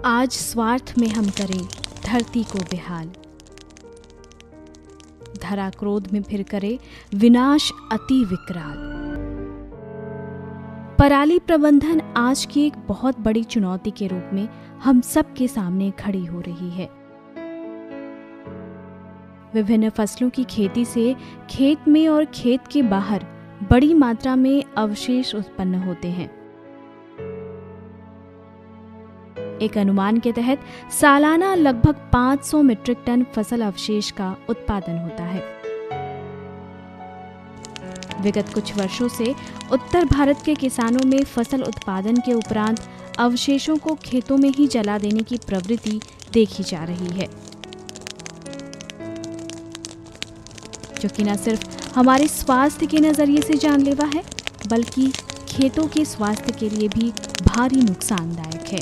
आज स्वार्थ में हम करें धरती को बेहाल, धरा क्रोध में फिर करे विनाश अति विकराल। पराली प्रबंधन आज की एक बहुत बड़ी चुनौती के रूप में हम सबके सामने खड़ी हो रही है। विभिन्न फसलों की खेती से खेत में और खेत के बाहर बड़ी मात्रा में अवशेष उत्पन्न होते हैं। एक अनुमान के तहत सालाना लगभग 500 मीट्रिक टन फसल अवशेष का उत्पादन होता है। विगत कुछ वर्षों से उत्तर भारत के किसानों में फसल उत्पादन के उपरांत अवशेषों को खेतों में ही जला देने की प्रवृत्ति देखी जा रही है, जो कि न सिर्फ हमारे स्वास्थ्य के नजरिए से जानलेवा है, बल्कि खेतों के स्वास्थ्य के लिए भी भारी नुकसानदायक है।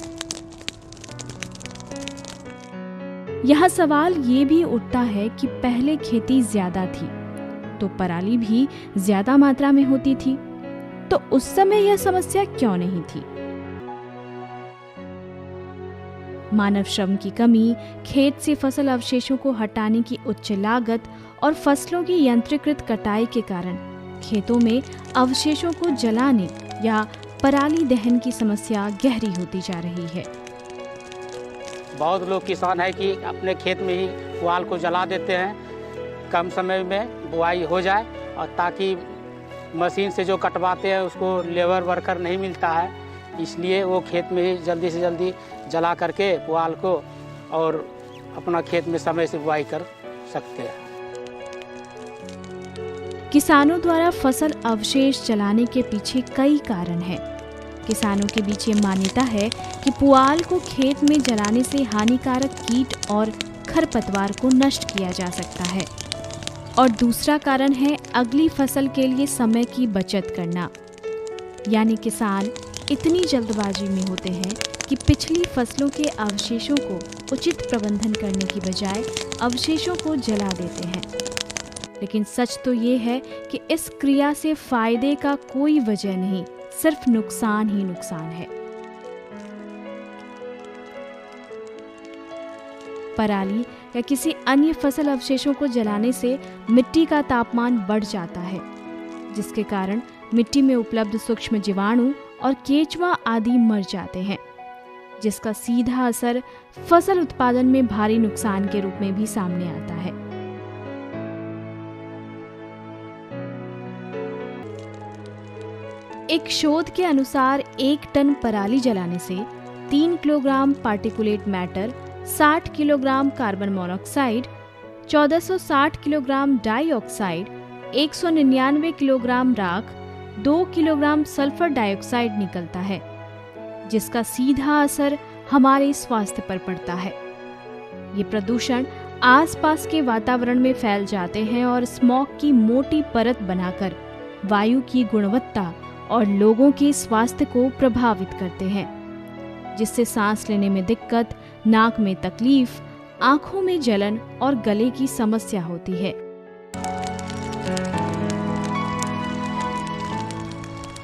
यह सवाल ये भी उठता है कि पहले खेती ज्यादा थी तो पराली भी ज्यादा मात्रा में होती थी, तो उस समय यह समस्या क्यों नहीं थी? मानव श्रम की कमी, खेत से फसल अवशेषों को हटाने की उच्च लागत और फसलों की यंत्रीकृत कटाई के कारण खेतों में अवशेषों को जलाने या पराली दहन की समस्या गहरी होती जा रही है। बहुत लोग किसान है कि अपने खेत में ही पुआल को जला देते हैं, कम समय में बुआई हो जाए, और ताकि मशीन से जो कटवाते हैं उसको लेबर वर्कर नहीं मिलता है, इसलिए वो खेत में ही जल्दी से जल्दी जला करके पुआल को और अपना खेत में समय से बुआई कर सकते हैं। किसानों द्वारा फसल अवशेष जलाने के पीछे कई कारण हैं। किसानों के बीच ये मान्यता है कि पुआल को खेत में जलाने से हानिकारक कीट और खरपतवार को नष्ट किया जा सकता है, और दूसरा कारण है अगली फसल के लिए समय की बचत करना। यानी किसान इतनी जल्दबाजी में होते हैं कि पिछली फसलों के अवशेषों को उचित प्रबंधन करने की बजाय अवशेषों को जला देते हैं। लेकिन सच तो ये है कि इस क्रिया से फायदे का कोई वजह नहीं, सिर्फ नुकसान ही नुकसान है। पराली या किसी अन्य फसल अवशेषों को जलाने से मिट्टी का तापमान बढ़ जाता है, जिसके कारण मिट्टी में उपलब्ध सूक्ष्म जीवाणु और केंचुआ आदि मर जाते हैं, जिसका सीधा असर फसल उत्पादन में भारी नुकसान के रूप में भी सामने आता है। एक शोध के अनुसार 1 टन पराली जलाने से 3 kilogram particulate matter, 60 kilogram carbon monoxide, 1460 kilogram dioxide, 199 kilogram राख, 2 किलोग्राम सल्फर डाइऑक्साइड निकलता है, जिसका सीधा असर हमारे स्वास्थ्य पर पड़ता है। ये प्रदूषण आसपास के वातावरण में फैल जाते हैं और स्मॉग की मोटी परत बनाकर वायु की गुणवत्ता और लोगों के स्वास्थ्य को प्रभावित करते हैं, जिससे सांस लेने में दिक्कत, नाक में तकलीफ, आंखों में जलन और गले की समस्या होती है।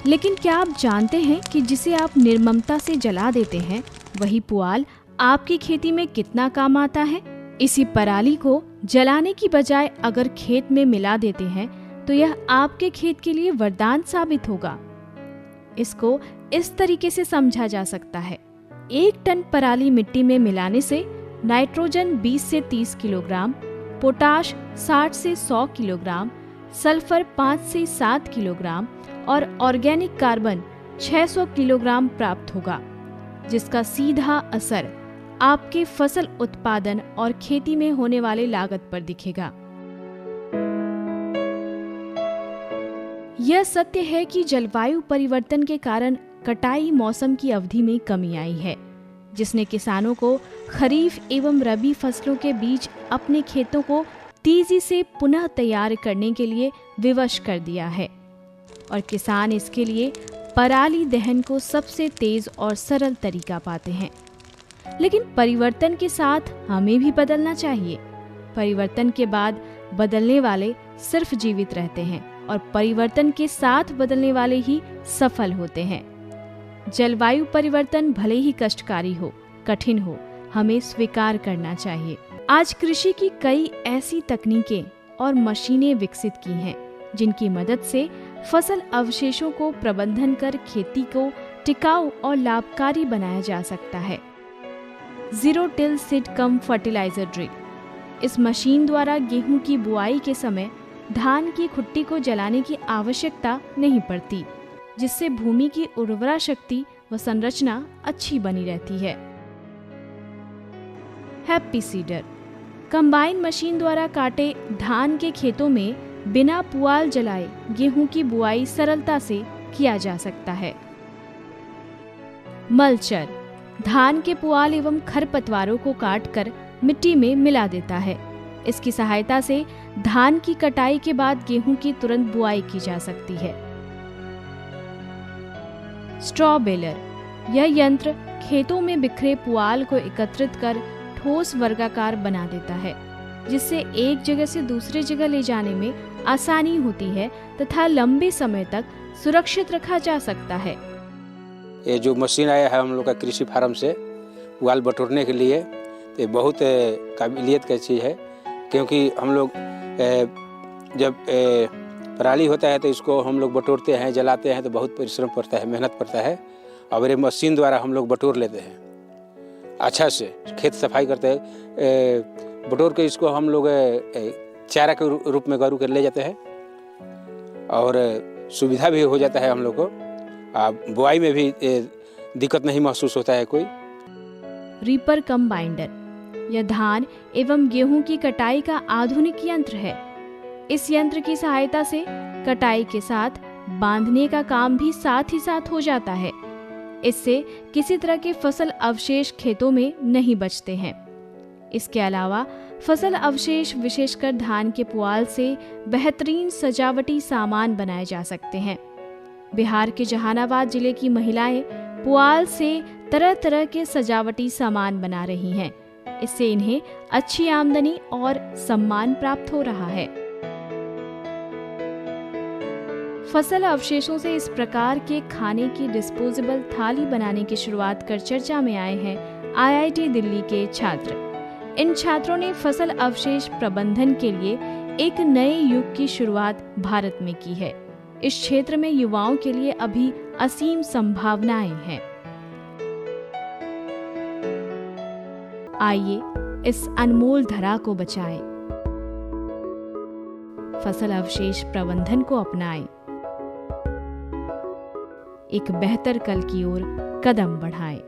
लेकिन क्या आप जानते हैं कि जिसे आप निर्ममता से जला देते हैं, वही पुआल आपकी खेती में कितना काम आता है? इसी पराली को जलाने की बजाय अगर खेत में मिला देते हैं तो यह आपके खेत के लिए वरदान साबित होगा। इसको इस तरीके से समझा जा सकता है। 1 टन पराली मिट्टी में मिलाने से नाइट्रोजन 20 से 30 किलोग्राम, पोटाश 60 से 100 किलोग्राम, सल्फर 5 से 7 किलोग्राम और ऑर्गेनिक कार्बन 600 किलोग्राम प्राप्त होगा, जिसका सीधा असर आपके फसल उत्पादन और खेती में होने वाले लागत पर दिखेगा। यह सत्य है कि जलवायु परिवर्तन के कारण कटाई मौसम की अवधि में कमी आई है, जिसने किसानों को खरीफ एवं रबी फसलों के बीच अपने खेतों को तेजी से पुनः तैयार करने के लिए विवश कर दिया है, और किसान इसके लिए पराली दहन को सबसे तेज और सरल तरीका पाते हैं। लेकिन परिवर्तन के साथ हमें भी बदलना चाहिए। परिवर्तन के बाद बदलने वाले सिर्फ जीवित रहते हैं, और परिवर्तन के साथ बदलने वाले ही सफल होते हैं। जलवायु परिवर्तन भले ही कष्टकारी हो, कठिन हो, हमें स्वीकार करना चाहिए। आज कृषि की कई ऐसी तकनीकें और मशीनें विकसित की हैं जिनकी मदद से फसल अवशेषों को प्रबंधन कर खेती को टिकाऊ और लाभकारी बनाया जा सकता है। Zero till seed cum fertilizer drill. इस मशीन द्वारा गेहूं की बुआई के समय धान की खुट्टी को जलाने की आवश्यकता नहीं पड़ती, जिससे भूमि की उर्वरा शक्ति व संरचना अच्छी बनी रहती है। Happy seeder. कंबाइन मशीन द्वारा काटे धान के खेतों में बिना पुआल जलाए गेहूं की बुआई सरलता से किया जा सकता है। मल्चर धान के पुआल एवं खरपतवारों को काटकर मिट्टी में मिला देता है। इसकी सहायता से धान की कटाई के बाद गेहूं की तुरंत बुआई की जा सकती है। Straw baler. यह यंत्र खेतों में बिखरे पुआल को एकत्रित कर ठोस वर्गाकार बना देता है, जिससे एक जगह से दूसरे जगह ले जाने में आसानी होती है तथा लंबे समय तक सुरक्षित रखा जा सकता है। ये जो मशीन आया है हम लोग का कृषि फार्म से पुआल बटोरने के लिए, तो बहुत काबिलियत की चीज़ है, क्योंकि हम लोग जब पराली होता है तो इसको हम लोग बटोरते हैं, जलाते हैं, तो बहुत परिश्रम पड़ता है, मेहनत पड़ता है। और ये मशीन द्वारा हम लोग बटोर लेते हैं, अच्छा से खेत सफाई करते हैं, बटोर के इसको हम लोग चारा के रूप में गरू कर ले जाते हैं और सुविधा भी हो जाता है हम लोग को। बुआई में भी दिक्कत नहीं महसूस होता है कोई। रीपर कम बाइंडर। यह धान एवं गेहूं की कटाई का आधुनिक यंत्र है। इस यंत्र की सहायता से कटाई के साथ बांधने का काम भी साथ ही साथ हो जाता है। इससे किसी तरह के फसल अवशेष खेतों में नहीं बचते हैं। इसके अलावा फसल अवशेष विशेषकर धान के पुआल से बेहतरीन सजावटी सामान बनाए जा सकते हैं। बिहार के जहानाबाद जिले की महिलाएं पुआल से तरह तरह के सजावटी सामान बना रही हैं। इससे इन्हें अच्छी आमदनी और सम्मान प्राप्त हो रहा है। फसल अवशेषों से इस प्रकार के खाने की डिस्पोजेबल थाली बनाने की शुरुआत कर चर्चा में आए हैं IIT दिल्ली के छात्र। इन छात्रों ने फसल अवशेष प्रबंधन के लिए एक नए युग की शुरुआत भारत में की है। इस क्षेत्र में युवाओं के लिए अभी असीम संभावनाएं हैं। आइए इस अनमोल धरा को बचाएं, फसल अवशेष प्रबंधन को अपनाएं, एक बेहतर कल की ओर कदम बढ़ाएं।